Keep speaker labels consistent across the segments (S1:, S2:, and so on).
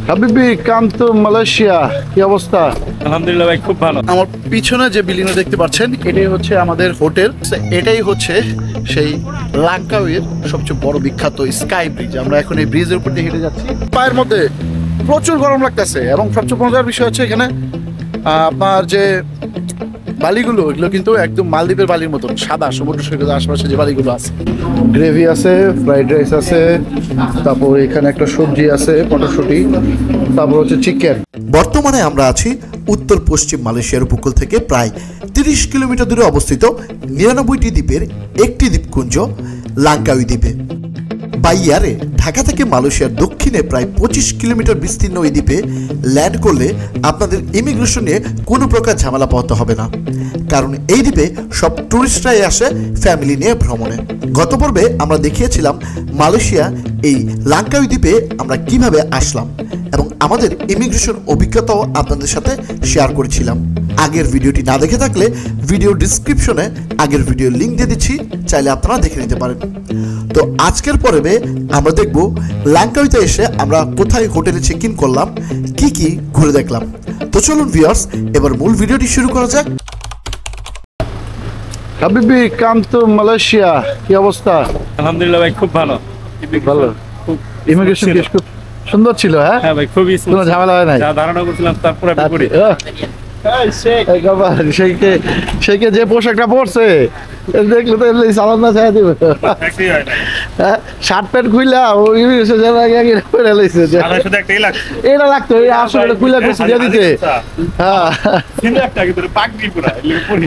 S1: হাবিবি come to Malaysia, কি অবস্থা?
S2: আলহামদুলিল্লাহ ভাই, খুব ভালো।
S1: আমার পিছনে যে বিল্ডিংটা দেখতে পাচ্ছেন এটাই হচ্ছে আমাদের হোটেল। এটাই হচ্ছে সেই লাঙ্কাউইয়ের সবচেয়ে বড় বিখ্যাত স্কাই ব্রিজ। আমরা এখন এই ব্রিজের উপর দিয়ে হেঁটে যাচ্ছি। পায়ের মধ্যে প্রচুর গরম লাগতেছে এবং সবচেয়ে মজার বিষয় হচ্ছে এখানে আপনার যে বালিগুলো, এগুলো কিন্তু একদম মালদ্বীপের বালির মতন সাদা, সমুদ্র সৈকতের আশেপাশে যে বালিগুলো আছে। গ্রেভি আছে, ফ্রাইড রাইস আছে, তারপর এখানে একটা সবজি আছে মটরশুঁটি, তারপর হচ্ছে চিকেন।
S3: বর্তমানে আমরা আছি উত্তর পশ্চিম মালয়েশিয়ার উপকূল থেকে প্রায় 30 কিলোমিটার দূরে অবস্থিত 99টি দ্বীপের একটি দ্বীপপুঞ্জ লাঙ্কাউই দ্বীপে। বাই এয়ারে ঢাকা থেকে মালয়েশিয়ার দক্ষিণে প্রায় 25 কিলোমিটার বিস্তীর্ণ এই দ্বীপে ল্যান্ড করলে আপনাদের ইমিগ্রেশন নিয়ে কোনো প্রকার ঝামেলা পোহাতে হবে না, কারণ এই দ্বীপে সব টুরিস্টরাই আসে ফ্যামিলি নিয়ে ভ্রমণে। গত পর্বে আমরা দেখিয়েছিলাম মালয়েশিয়া এই লাঙ্কাউই দ্বীপে আমরা কিভাবে আসলাম এবং আমাদের ইমিগ্রেশন অভিজ্ঞতাও আপনাদের সাথে শেয়ার করেছিলাম। আগের ভিডিওটি না দেখে থাকলে ভিডিও ডিসক্রিপশনে আগের ভিডিও লিঙ্ক দিয়ে দিচ্ছি, চাইলে আপনারা দেখে নিতে পারেন। তো আজকের পর্বে আমরা দেখব লাঙ্কাউইতে এসে আমরা কোথায় হোটেলে চেক ইন করলাম, কি কি ঘুরে দেখলাম। তো চলুন ভিউয়ার্স, এবার মূল ভিডিওটি শুরু করা যাক।
S1: হাবিবি কাম টু মালয়েশিয়া, কি অবস্থা?
S2: আলহামদুলিল্লাহ ভাই, খুব ভালো।
S1: ভালো।
S2: খুব
S1: ইমিগ্রেশন কেস খুব সুন্দর ছিল। হ্যাঁ
S2: হ্যাঁ ভাই, খুবই
S1: কোনো ঝামেলা হয় নাই।
S2: যা ধারণা করছিলাম তারপরে করি।
S1: সেইকে যে পোশাকটা পরছে দেখলে তো সালাদ না ছায়া দিবে। শার্ট প্যান্ট খুইলা এটা লাগতো, আসলে খুইলা দিয়ে দিতে। হ্যাঁ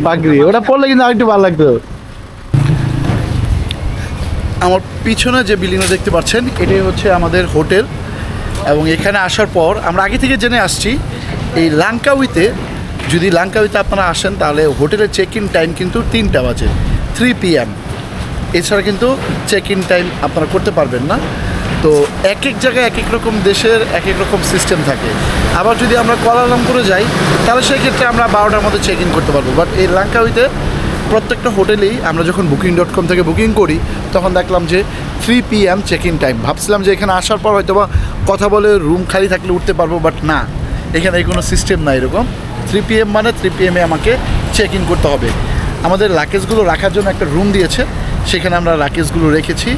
S1: পাগড়ি ওটা পরলে কিন্তু আরেকটু ভালো লাগতো। আমার পিছনে যে বিল্ডিংটা দেখতে পাচ্ছেন এটাই হচ্ছে আমাদের হোটেল এবং এখানে আসার পর আমরা আগে থেকে জেনে আসছি এই লাঙ্কাউইতে যদি লাঙ্কাউইতে আপনারা আসেন তাহলে হোটেলের চেক ইন টাইম কিন্তু 3টা বাজে, 3 PM। এছাড়া কিন্তু চেক ইন টাইম আপনারা করতে পারবেন না। তো এক এক জায়গায় এক এক রকম দেশের এক এক রকম সিস্টেম থাকে। আবার যদি আমরা কুয়ালালামপুরে যাই তাহলে সেই ক্ষেত্রে আমরা 12টার মধ্যে চেক ইন করতে পারবো। বাট এই লাঙ্কাউইতে প্রত্যেকটা হোটেলেই আমরা যখন booking.com থেকে বুকিং করি তখন দেখলাম যে 3 PM চেক ইন টাইম। ভাবছিলাম যে এখানে আসার পর হয়তো বা কথা বলে রুম খালি থাকলে উঠতে পারবো, বাট না, এখানে এই কোনো সিস্টেম না এরকম। 3 PM মানে 3 PM আমাকে চেক ইন করতে হবে। আমাদের লাগেজগুলো রাখার জন্য একটা রুম দিয়েছে, সেখানে আমরা লাগেজগুলো রেখেছি।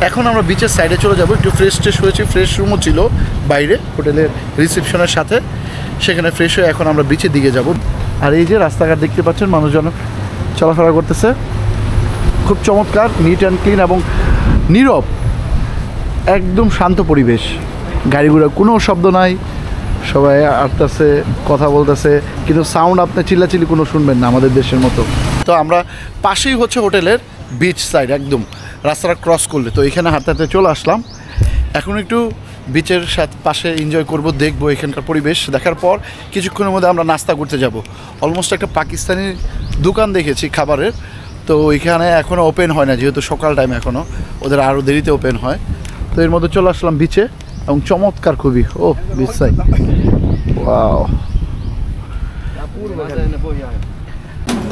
S1: এখন আমরা বিচের সাইডে চলে যাব, একটু ফ্রেশ ট্রেশ হয়েছি, ফ্রেশ রুমও ছিল বাইরে হোটেলের রিসেপশনের সাথে, সেখানে ফ্রেশ হয়ে এখন আমরা বিচের দিকে যাব। আর এই যে রাস্তাঘাট দেখতে পাচ্ছেন, মানুষজন চলাফেরা করতেছে, খুব চমৎকার, নিট অ্যান্ড ক্লিন এবং নীরব, একদম শান্ত পরিবেশ। গাড়ি ঘোড়ার কোনো শব্দ নাই, সবাই আসতেছে, কথা বলতেছে, কিন্তু সাউন্ড আপনি চিল্লাচিল্লি কোনো শুনবেন না আমাদের দেশের মতো। তো আমরা পাশেই হচ্ছে হোটেলের বিচ সাইড, একদম রাস্তাটা ক্রস করলে। তো এখানে হাঁটতে হাঁটতে চলে আসলাম। এখন একটু বিচের সাথে পাশে এনজয় করব, দেখবো এখানকার পরিবেশ। দেখার পর কিছুক্ষণের মধ্যে আমরা নাস্তা করতে যাব। অলমোস্ট একটা পাকিস্তানি দোকান দেখেছি খাবারের, তো ওইখানে এখনও ওপেন হয় না, যেহেতু সকাল টাইম এখনও, ওদের আরও দেরিতে ওপেন হয়। তো এর মধ্যে চলে আসলাম বিচে এবং চমৎকার খুবই। ও beach side, wow,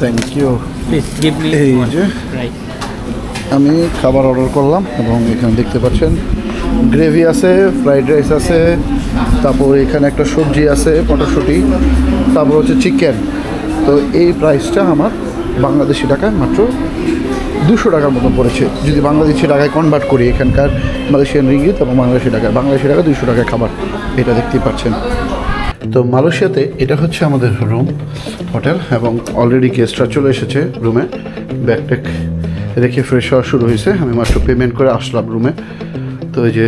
S1: thank you. এই যে আমি খাবার অর্ডার করলাম এবং এখানে দেখতে পাচ্ছেন গ্রেভি আছে, ফ্রাইড রাইস আছে, তারপর এখানে একটা সবজি আছে মটরশুঁটি, তারপর হচ্ছে চিকেন। তো এই প্রাইসটা আমার বাংলাদেশি টাকায় মাত্র 200 টাকার মতো পড়েছে। যদি বাংলাদেশি টাকায় কনভার্ট করি, এখানকার মালয়েশিয়ান রিঙ্গিত এবং বাংলাদেশি টাকা 200 টাকায় খাবার, এটা দেখতেই পাচ্ছেন। তো মালয়েশিয়াতে এটা হচ্ছে আমাদের রুম হোটেল এবং অলরেডি গেস্টরা চলে এসেছে রুমে, ব্যাগট্যাগ রেখে ফ্রেশ হওয়া শুরু হয়েছে। আমি মাত্র পেমেন্ট করে আসলাম রুমে। তো এই যে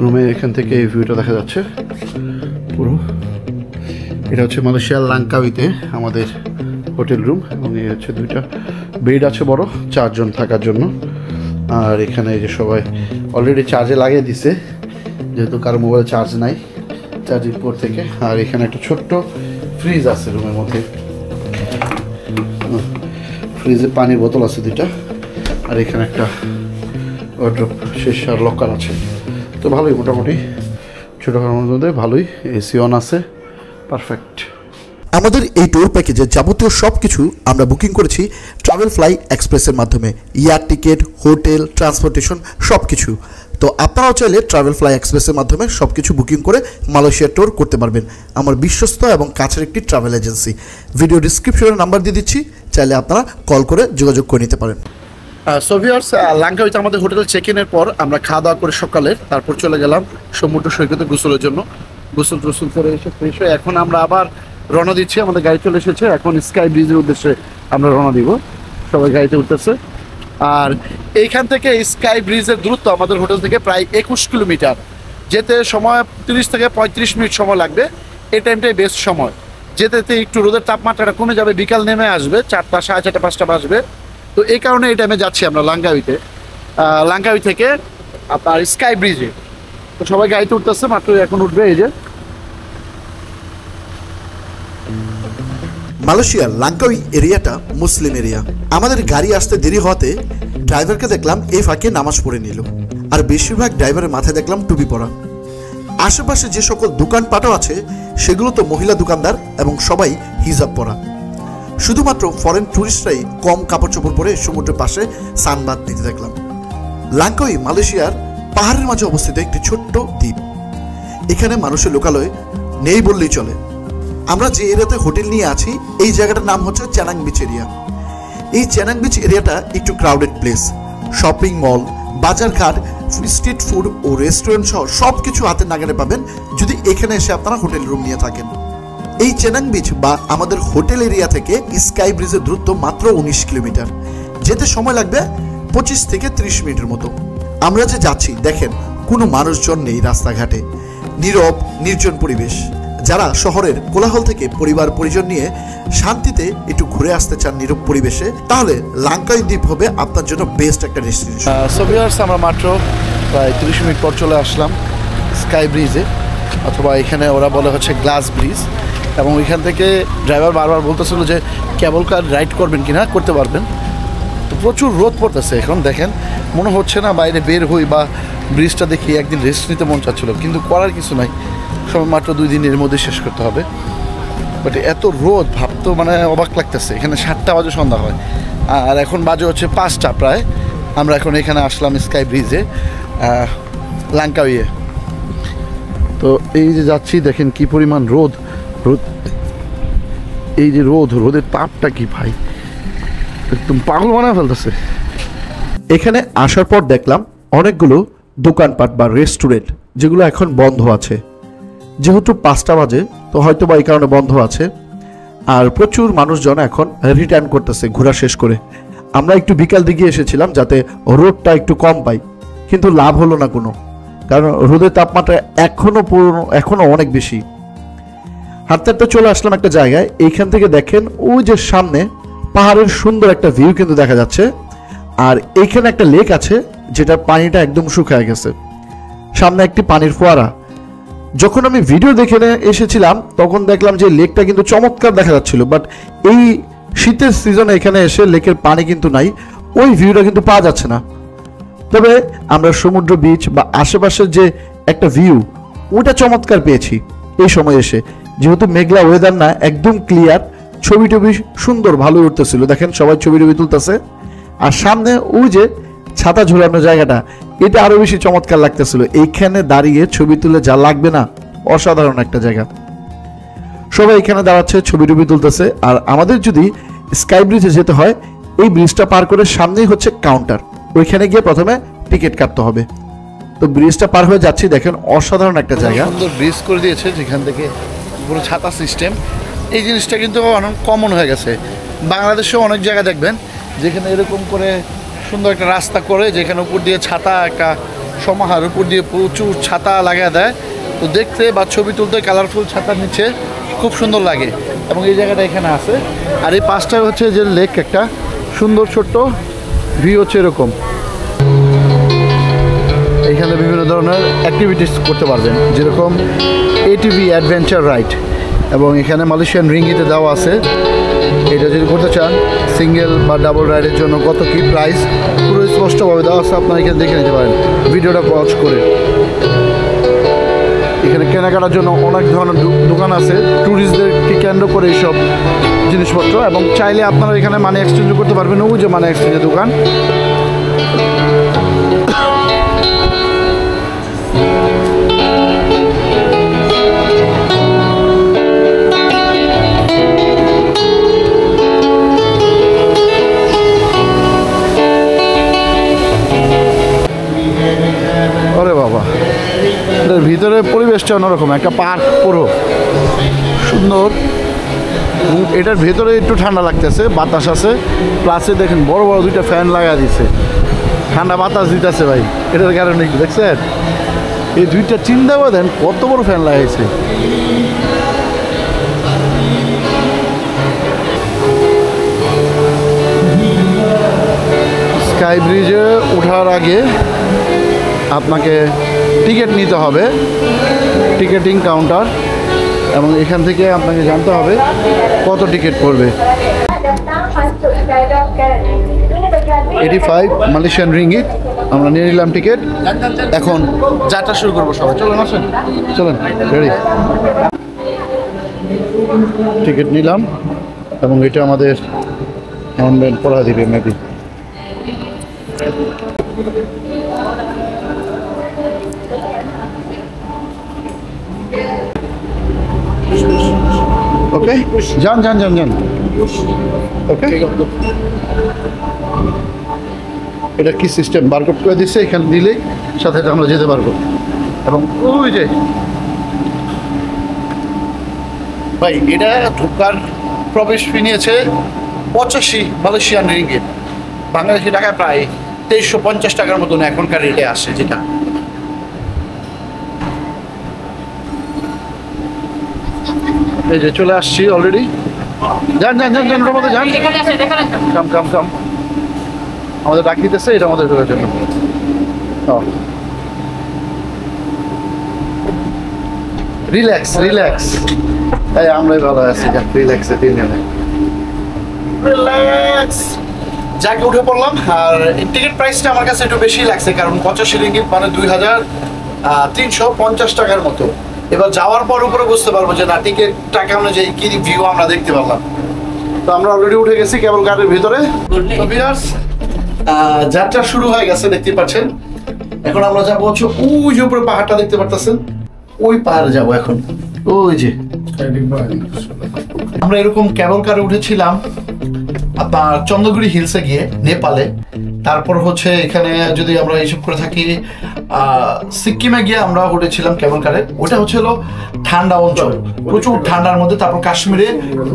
S1: রুমে এখান থেকে এই ভিউটা দেখা যাচ্ছে পুরো। এটা হচ্ছে মালয়েশিয়ার লাঙ্কাউইতে আমাদের হোটেল রুম এবং এই হচ্ছে 2টা বেড আছে বড়, 4 জন থাকার জন্য। আর এখানে এই যে সবাই অলরেডি চার্জে লাগিয়ে দিছে, যেহেতু কারো মোবাইলে চার্জ নাই, চার্জিং পোর্ট থেকে। আর এখানে একটা ছোট্ট ফ্রিজ আছে রুমের মধ্যে, ফ্রিজে পানির বোতল আছে 2টা। আর এখানে একটা ওয়ার্ড্রপ শেষ আর লকার আছে। তো ভালোই, মোটামুটি ছোটোখাটোর মধ্যে ভালোই, এসি অন আছে, পারফেক্ট।
S3: আমাদের এই ট্যুর প্যাকেজের যাবতীয় সব কিছু আমরা বুকিং করেছি ট্রাভেল ফ্লাই এক্সপ্রেসের মাধ্যমে। এয়ার টিকিট, হোটেল, ট্রান্সপোর্টেশন সব কিছু। তো আপনারাও চাইলে ট্রাভেল ফ্লাই এক্সপ্রেসের মাধ্যমে সব কিছু বুকিং করে মালয়েশিয়া ট্যুর করতে পারবেন। আমার বিশ্বস্ত এবং কাছের একটি ট্রাভেল এজেন্সি, ভিডিও ডিসক্রিপশনে নাম্বার দিয়ে দিচ্ছি, চাইলে আপনারা কল করে যোগাযোগ করে নিতে পারেন।
S1: সো ভিউয়ার্স, লাঙ্কাউইতে আমাদের হোটেলে চেক ইনের পর আমরা খাওয়া দাওয়া করে সকালে তারপর চলে গেলাম সমুদ্র সৈকতে গোসলের জন্য। গোসল করে এসে ফ্রেশ হয়ে এখন আমরা আবার রওনা দিচ্ছি। আমাদের গাড়ি চলে এসেছে, এখন স্কাই ব্রিজের উদ্দেশ্যে আমরা রওনা দিব। সবাই গাড়িতে উঠতেছে। আর এইখান থেকে স্কাই ব্রিজের দূরত্ব আমাদের হোটেল থেকে প্রায় 21 কিলোমিটার। যেতে সময় 30 থেকে 35 মিনিট সময় লাগবে। এই টাইমটাই বেস্ট সময়। যেতে একটু রোদের তাপমাত্রাটা কমে যাবে, বিকাল নেমে আসবে, 4টা, 4:30, 5টা বাজবে। তো এই কারণে এই টাইমে যাচ্ছি আমরা লাঙ্কাউই থেকে আপনার স্কাই ব্রিজে। তো সবাই গাড়িতে উঠতেছে, মাত্র এখন উঠবে। এই যে
S3: মালয়েশিয়ার লাঙ্কাউই এরিয়াটা মুসলিম এরিয়া। আমাদের গাড়ি আসতে দেরি হওয়াতে ড্রাইভারকে দেখলাম এই ফাঁকে নামাজ পড়ে নিল, আর বেশিরভাগ ড্রাইভারের মাথায় দেখলাম টুপি পরা। আশেপাশে যে সকল দোকানপাটও আছে সেগুলো তো মহিলা দোকানদার এবং সবাই হিজাব পরা। শুধুমাত্র ফরেন ট্যুরিস্টরাই কম কাপড় চোপড় পরে সমুদ্রের পাশে সানবাদ নিতে দেখলাম। লাঙ্কাউই মালয়েশিয়ার পাহাড়ের মাঝে অবস্থিত একটি ছোট্ট দ্বীপ। এখানে মানুষের লোকালয় নেই বললেই চলে। আমরা যে এরিয়াতে হোটেল নিয়ে আছি এই জায়গাটার নাম হচ্ছে চ্যানাং বিচ এরিয়া। এই চ্যানাং বিচ এরিয়াটা একটু ক্রাউডেড প্লেস। শপিং মল, বাজারঘাট, স্ট্রিট ফুড ও রেস্টুরেন্ট সহ সব কিছু হাতের নাগালে পাবেন যদি এখানে এসে আপনারা হোটেল রুম নিয়ে থাকেন। এই চ্যানাং বিচ বা আমাদের হোটেল এরিয়া থেকে স্কাই ব্রিজের দূরত্ব মাত্র 19 কিলোমিটার। যেতে সময় লাগবে 25 থেকে 30 মিনিটের মতো। আমরা যে যাচ্ছি দেখেন কোনো মানুষজন নেই রাস্তাঘাটে, নীরব নির্জন পরিবেশ। যারা শহরের কোলাহল থেকে পরিবার পরিজন নিয়ে শান্তিতে একটু ঘুরে আসতে চান নীরব পরিবেশে, তাহলে লাঙ্কাউই দ্বীপ হবে আপনার জন্য বেস্ট একটা ডেস্টিনেশন।
S1: সো ভিউয়ার্স, আমরা মাত্র প্রায় 30 মিনিট পর চলে আসলাম স্কাই ব্রিজে, অথবা এখানে ওরা বলে হচ্ছে গ্লাস ব্রিজ। এবং ওইখান থেকে ড্রাইভার বারবার বলতেছিল যে কেবল কার রাইড করবেন কিনা, করতে পারবেন। তো প্রচুর রোদ পড়তেছে এখন, দেখেন মনে হচ্ছে না বাইরে বের হই বা ব্রিজটা দেখি একদিন রেস্ট নিতে মন চাচ্ছিল, কিন্তু করার কিছু নাই, সবাই মাত্র 2 দিনের মধ্যে শেষ করতে হবে। বাট এত রোদ ভাবতো মানে অবাক লাগতেছে। এখানে 7টা বাজে সন্ধ্যা হয়, আর এখন বাজে হচ্ছে 5টা প্রায়। আমরা এখন এখানে আসলাম স্কাই ব্রিজে লাঙ্কাউইয়ে। তো এই যে যাচ্ছি, দেখেন কি পরিমাণ রোদ, এই যে রোদের তাপটা কি ভাই, একদম পাগল বানায় ফেলতেছে।
S3: এখানে আসার পর দেখলাম অনেকগুলো দোকানপাট বা রেস্টুরেন্ট যেগুলো এখন বন্ধ আছে। যেহেতু 5টা বাজে, তো হয়তো বা এই কারণে বন্ধ আছে। আর প্রচুর মানুষজন এখন রিটার্ন করতেছে ঘোরা শেষ করে। আমরা একটু বিকাল দিকে এসেছিলাম যাতে রোদটা একটু কম পাই, কিন্তু লাভ হলো না কোনো, কারণ রোদের তাপমাত্রা এখনো অনেক বেশি। হাঁটতে হাঁটতে চলে আসলাম একটা জায়গায়। এইখান থেকে দেখেন ওই যে সামনে পাহাড়ের সুন্দর একটা ভিউ কিন্তু দেখা যাচ্ছে। আর এইখানে একটা লেক আছে যেটার পানিটা একদম শুকিয়ে গেছে, সামনে একটি পানির ফোয়ারা। যখন আমি ভিডিও দেখে এসেছিলাম তখন দেখলাম যে লেকটা কিন্তু চমৎকার দেখা যাচ্ছিল, বাট এই শীতের সিজনে এখানে এসে লেকের পানি কিন্তু নাই, ওই ভিউটা কিন্তু পাওয়া যাচ্ছে না। তবে আমরা সমুদ্র বিচ বা আশেপাশের যে একটা ভিউ, ওটা চমৎকার পেয়েছি এই সময় এসে। যেহেতু মেঘলা ওয়েদার না, একদম ক্লিয়ার, ছবি টবি সুন্দর ভালো উঠতেছিল। দেখেন সবাই ছবি টবি তুলতেছে। আর সামনে ওই যে ছাতা ঝুলানো জায়গাটা, এটা আরো বেশি চমৎকার লাগতেছিল। এইখানে দাঁড়িয়ে ছবি তুলে যা লাগবে না, অসাধারণ একটা জায়গা। সবাই এখানে দাঁড়াচ্ছে, ছবি টবি তুলতেছে। আর আমাদের যদি স্কাই ব্রিজে যেতে হয়, এই ব্রিজটা পার করে সামনেই হচ্ছে কাউন্টার, ওইখানে গিয়ে প্রথমে টিকিট কাটতে হবে। তো ব্রিজটা পার হয়ে যাচ্ছি, দেখেন অসাধারণ একটা জায়গা।
S1: সুন্দর ব্রিজ করে দিয়েছে, যেখান থেকে পুরো ছাতা সিস্টেম। এই জিনিসটা কিন্তু অনেক কমন হয়ে গেছে। বাংলাদেশেও অনেক জায়গা দেখবেন যেখানে এরকম করে সুন্দর একটা রাস্তা করে, যেখানে উপর দিয়ে ছাতা, একটা সমাহার উপর দিয়ে প্রচুর ছাতা লাগা দেয়। তো দেখতে বা ছবি তুলতে কালারফুল ছাতার নিচে খুব সুন্দর লাগে। এবং এই জায়গাটা এখানে আছে। আর এই পাশটায় হচ্ছে যে লেক, একটা সুন্দর ছোট্ট ভিউ হচ্ছে এরকম। এখানে বিভিন্ন ধরনের অ্যাক্টিভিটিস করতে পারবেন, যেরকম এটিভি অ্যাডভেঞ্চার রাইড, এবং এখানে মালয়েশিয়ান রিঙ্গিতে দেওয়া আছে। এটা যদি করতে চান সিঙ্গেল বা ডাবল রাইডের জন্য কত কি প্রাইস পুরো স্পষ্টভাবে দেওয়া আছে, আপনারা এখানে দেখে নিতে পারেন ভিডিওটা পজ করে। এখানে কেনাকাটার জন্য অনেক ধরনের দোকান আছে, ট্যুরিস্টদেরকে কেন্দ্র করে এইসব জিনিসপত্র। এবং চাইলে আপনারা এখানে মানি এক্সচেঞ্জও করতে পারবেন। ওই যে মানি এক্সচেঞ্জের দোকান। ভিতরে পরিবেশটা অন্যরকম, একটা পার্ক পুরো সুন্দর। এবং এটার ভেতরে একটু ঠান্ডা লাগতেছে, বাতাস আছে, প্লাসে দেখেন বড় বড় দুইটা ফ্যান লাগা দিছে, ঠান্ডা বাতাস দিতেছে ভাই। এটার কারণে কি দেখছেন, এই দুইটা চিন্তা করে দেন কত বড় ফ্যান লাগাইছে। স্কাই ব্রিজে ওঠার আগে আপনাকে টিকিট নিতে হবে, টিকিটিং কাউন্টার, এবং এখান থেকে আপনাকে জানতে হবে কত টিকিট পড়বে। 85 মালয়েশিয়ান রিঙ্গিট আমরা নিয়ে নিলাম টিকিট। এখন যাত্রা শুরু করবো সবাই, চলেন আসেন, চলেন রেডি। টিকিট নিলাম এবং এটা আমাদের অনলাইন পড়া দিবে মেবি। ওকে, যান যান যান যান। ওকে, এটা কি সিস্টেম, বারকোড করে দিচ্ছে, এখানে দিলেই সাথে আমরা যেতে পারবো। এবং ওই যে ভাই, এটা ঢোকার প্রবেশ ফি নিয়েছে 85 মালয়েশিয়ান রিঙ্গিট, বাংলাদেশি টাকায় প্রায় 2350 টাকার মতন এখনকার রেটে আসে। যেটা এই যে চলে আসছি অলরেডি। যান যান যান যান, ওটার মধ্যে যান, কাম কাম কাম। আমাদের ডাক দিতেছে, এটা আমাদের ঢোকার জন্য। রিল্যাক্স রিল্যাক্স, এই আমরাই ভালো আছি, যাক রিল্যাক্সে তিনজনে রিল্যাক্স। যাকে উঠে পড়লাম। আর টিকিট প্রাইসটা আমার কাছে একটু বেশি লাগছে, কারণ 85 রিঙ্গিট মানে 2350 টাকার মতো। এবার যাওয়ার পর উপরে বুঝতে পারবো যে না টিকিট টাকা অনুযায়ী কি ভিউ আমরা দেখতে পারলাম। তো আমরা অলরেডি উঠে গেছি কেবল কারের ভিতরে। যাত্রা শুরু হয়ে গেছে, দেখতে পাচ্ছেন। এখন আমরা যাবো হচ্ছে ওই যে উপরে পাহাড়টা দেখতে পারতেছেন, ওই পাহাড়ে যাবো এখন। ওই যে আমরা এরকম কেবল কারে উঠেছিলাম আপনার চন্দ্রগুড়ি হিলসে গিয়ে নেপালে। তারপর হচ্ছে এখানে যদি আমরা এইসব করে থাকি, সিকিমে গিয়ে আমরা উঠেছিলাম কেবল কারে। ওটা হচ্ছে হলো ঠান্ডা অঞ্চল, প্রচুর ঠান্ডার মধ্যে। তারপর কাশ্মীরে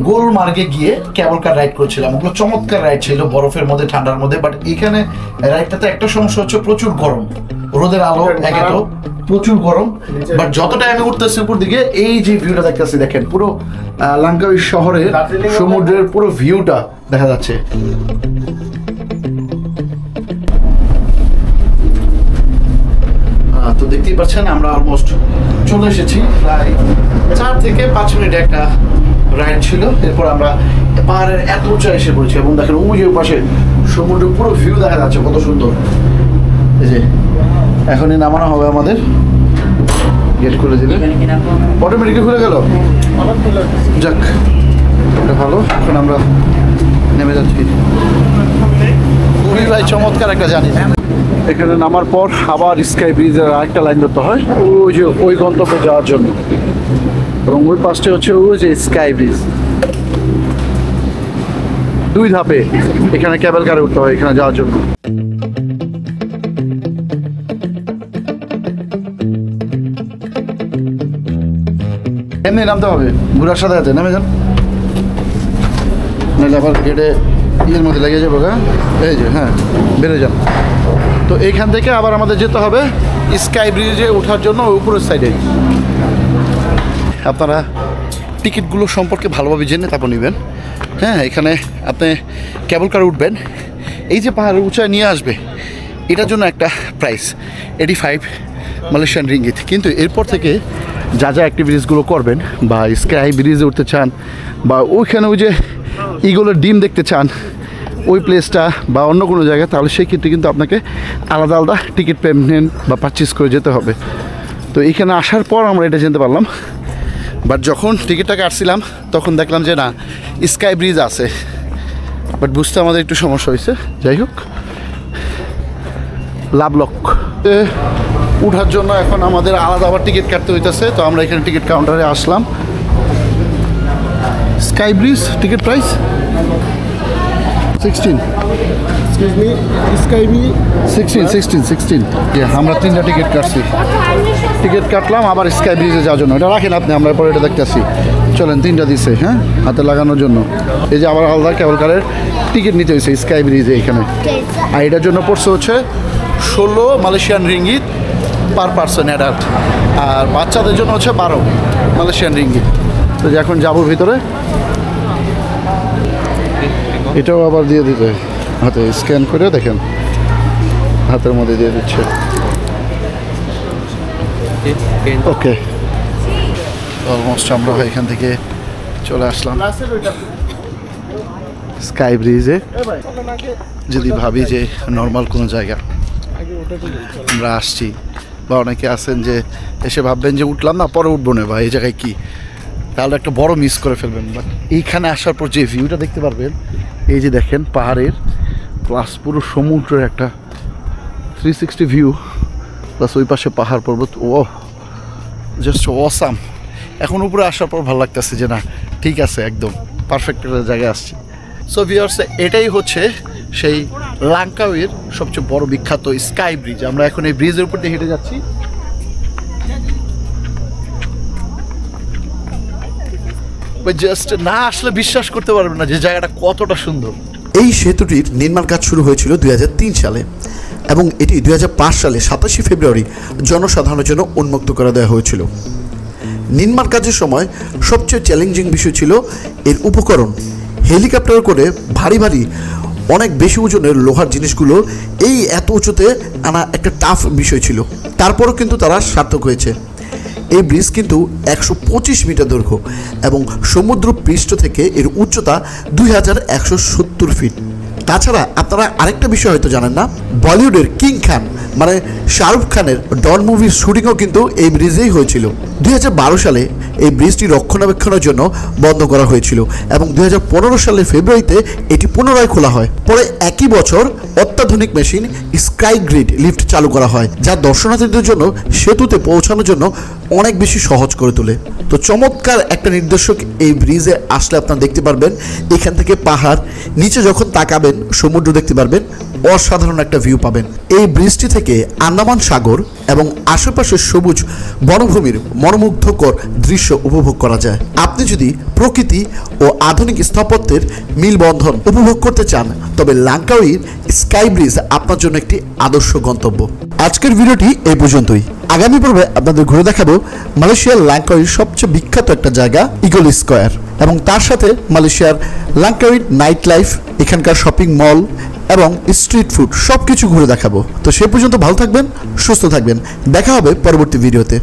S1: গোলমার্গে গিয়ে কেবল কার রাইড করেছিলাম, ওগুলো চমৎকার রাইড ছিল, বরফের মধ্যে ঠান্ডার মধ্যে। বাট এখানে রাইডটাতে একটা সমস্যা হচ্ছে প্রচুর গরম, রোদের আলো একে তো প্রচুর গরম। বাট যতটা আমি উঠতেছি উপর দিকে, এই যে ভিউটা দেখতেছি দেখেন, পুরো লাঙ্কাউই শহরের সমুদ্রের পুরো ভিউটা দেখা যাচ্ছে। তো দেখতেই পাচ্ছেন আমরা অলমোস্ট চলে এসেছি, প্রায় 4 থেকে 5 মিনিট একটা রাইড ছিল। এরপর আমরা পাহাড়ের এত উঁচা এসে পড়েছি এবং দেখেন ওই যে পাশে সমুদ্রের পুরো ভিউ দেখা যাচ্ছে, কত সুন্দর। এই যে এখনই নামানো হবে আমাদের, গেট খুলে দিলে অটোমেটিকলি খুলে গেল, যাক এটা ভালো। এখন আমরা নেমে যাচ্ছি। খুবই ভাই চমৎকার একটা জানি। এখানে নামার পর আবার স্কাই ব্রিজের আরেকটা লাইন ধরতে হয় ওই যে ওই গন্তব্যে যাওয়ার জন্য, এবং ওই পাশটা হচ্ছে ওই যে স্কাই ব্রিজ। 2 ধাপে এখানে কেবল কারে উঠতে হয় এখানে যাওয়ার জন্য। এমনি নামতে হবে, ঘোরার সাথে আছে, নেমে যান, নাহলে আবার গেটে ইয়ের মধ্যে লেগে যাবো। এই যে হ্যাঁ, বেড়ে যান। তো এইখান থেকে আবার আমাদের যেতে হবে স্কাই ব্রিজে ওঠার জন্য উপরের সাইডে। আপনারা টিকিটগুলো সম্পর্কে ভালোভাবে জেনে তারপর নেবেন। হ্যাঁ, এখানে আপনি কেবল কার উঠবেন, এই যে পাহাড়ের উঁচায় নিয়ে আসবে, এটার জন্য একটা প্রাইস 85 মালয়েশিয়ান রিঙ্গিত। কিন্তু এরপর থেকে যা যা অ্যাক্টিভিটিসগুলো করবেন, বা স্কাই ব্রিজে উঠতে চান, বা ওইখানে ওই যে ইগলের ডিম দেখতে চান ওই প্লেসটা, বা অন্য কোনো জায়গায়, তাহলে সেই ক্ষেত্রে কিন্তু আপনাকে আলাদা আলাদা টিকিট পেমেন্ট বা পারচেস করে যেতে হবে। তো এইখানে আসার পর আমরা এটা জানতে পারলাম। বাট যখন টিকিটটা কাটছিলাম তখন দেখলাম যে না, স্কাই ব্রিজ আছে, বাট বুঝতে আমাদের একটু সমস্যা হয়েছে। যাই হোক, লাভলক উঠার জন্য এখন আমাদের আলাদা আবার টিকিট কাটতে হইতেছে। তো আমরা এখানে টিকিট কাউন্টারে আসলাম। Sky bridge ticket price 16।
S4: Excuse me, Sky me.
S1: 16 আমরা 3টা টিকিট কাটছি। টিকিট কাটলাম আবার স্কাই ব্রিজে যাওয়ার জন্য। এটা রাখেন আপনি, আমরা পরে এটা দেখতেছি। চলেন, 3টা দিছে, হ্যাঁ, হাতে লাগানোর জন্য। এই যে আবার আলাদা কেবল কারের টিকিট নিতে হয়েছে স্কাই ব্রিজে এখানে। আর এটার জন্য পড়ছে হচ্ছে 16 Malaysian ringgit per person adult, আর বাচ্চাদের জন্য হচ্ছে 12 মালয়েশিয়ান রিঙ্গিত। তো যে এখন যাবো ভিতরে, এটাও আবার দিয়ে দিতে হাতে স্ক্যান করে, দেখেন হাতের মধ্যে দিয়ে দিচ্ছে। ওকে, অলমোস্ট আমরা এখান থেকে চলে আসলাম স্কাই ব্রিজে। যদি ভাবি যে নর্মাল কোনো জায়গা আমরা আসছি, বা অনেকে আছেন যে এসে ভাববেন যে উঠলাম না, পরে উঠবো না, বা এই জায়গায় কি, তাহলে একটা বড় মিস করে ফেলবেন। বাট এইখানে আসার পর যে ভিউটা দেখতে পারবেন, এই যে দেখেন পাহাড়ের প্লাস পুরো সমুদ্রের একটা 360 ভিউ, প্লাস ওই পাশে পাহাড় পর্বত, ও জাস্ট অসাম। এখন উপরে আসার পর ভালো লাগতেছে যে না, ঠিক আছে, একদম পারফেক্ট একটা জায়গায় আসছি। সো ভিউয়ার্স, এটাই হচ্ছে সেই লাংকাউইয়ের সবচেয়ে বড় বিখ্যাত স্কাই ব্রিজ। আমরা এখন এই ব্রিজের উপর দিয়ে হেঁটে যাচ্ছি। জাস্ট না আসলে বিশ্বাস করতে পারবেন না যে জায়গাটা কতটা সুন্দর।
S3: এই সেতুটির নির্মাণ কাজ শুরু হয়েছিল 2003 সালে এবং এটি 2005 সালে 27 ফেব্রুয়ারি জনসাধারণের জন্য উন্মুক্ত করে দেওয়া হয়েছিল। নির্মাণ কাজের সময় সবচেয়ে চ্যালেঞ্জিং বিষয় ছিল এর উপকরণ। হেলিকপ্টার করে ভারী ভারী অনেক বেশি ওজনের লোহার জিনিসগুলো এই এত উঁচুতে আনা একটা টাফ বিষয় ছিল। তারপরও কিন্তু তারা সার্থক হয়েছে। এই ব্রিজ কিন্তু 125 মিটার দৈর্ঘ্য এবং সমুদ্র পৃষ্ঠ থেকে এর উচ্চতা 2170 ফিট। তাছাড়া আপনারা আরেকটা বিষয় হয়তো জানেন না, বলিউডের কিং খান মানে শাহরুখ খানের ডন মুভির শুটিংও কিন্তু এই ব্রিজেই হয়েছিল। 2012 সালে এই ব্রিজটি রক্ষণাবেক্ষণের জন্য বন্ধ করা হয়েছিল এবং 2015 সালের ফেব্রুয়ারিতে এটি পুনরায় খোলা হয়। পরে একই বছর অত্যাধুনিক মেশিন স্কাই গ্রিড লিফট চালু করা হয়, যা দর্শনার্থীদের জন্য সেতুতে পৌঁছানোর জন্য অনেক বেশি সহজ করে তোলে। তো চমৎকার একটা নির্দেশক এই ব্রিজে আসলে আপনারা দেখতে পারবেন, এখান থেকে পাহাড়, নিচে যখন তাকাবেন সমুদ্র দেখতে পারবেন, অসাধারণ একটা ভিউ পাবেন। এই ব্রিজটি থেকে আন্দামান সাগর এবং আশেপাশের সবুজ বনভূমির মনোমুগ্ধকর দৃশ্য উপভোগ করা যায়। আপনি যদি প্রকৃতি ও আধুনিক স্থাপত্যের মিলবন্ধন উপভোগ করতে চান, তবে লাংকাউইর স্কাই ব্রিজ আপনার জন্য একটি আদর্শ গন্তব্য। আজকের ভিডিওটি এই পর্যন্তই। আগামী পর্বে আপনাদের ঘুরে দেখাবো মালয়েশিয়ার লাংকাউইর সবচেয়ে বিখ্যাত একটা জায়গা ইগল স্কোয়ার, এবং তার সাথে মালয়েশিয়ার লাংকাউইর নাইট লাইফ, এখানকার শপিং মল এবং স্ট্রিট ফুড সবকিছু ঘুরে দেখাবো। তো সে পর্যন্ত ভালো থাকবেন, সুস্থ থাকবেন, দেখা হবে পরবর্তী ভিডিওতে।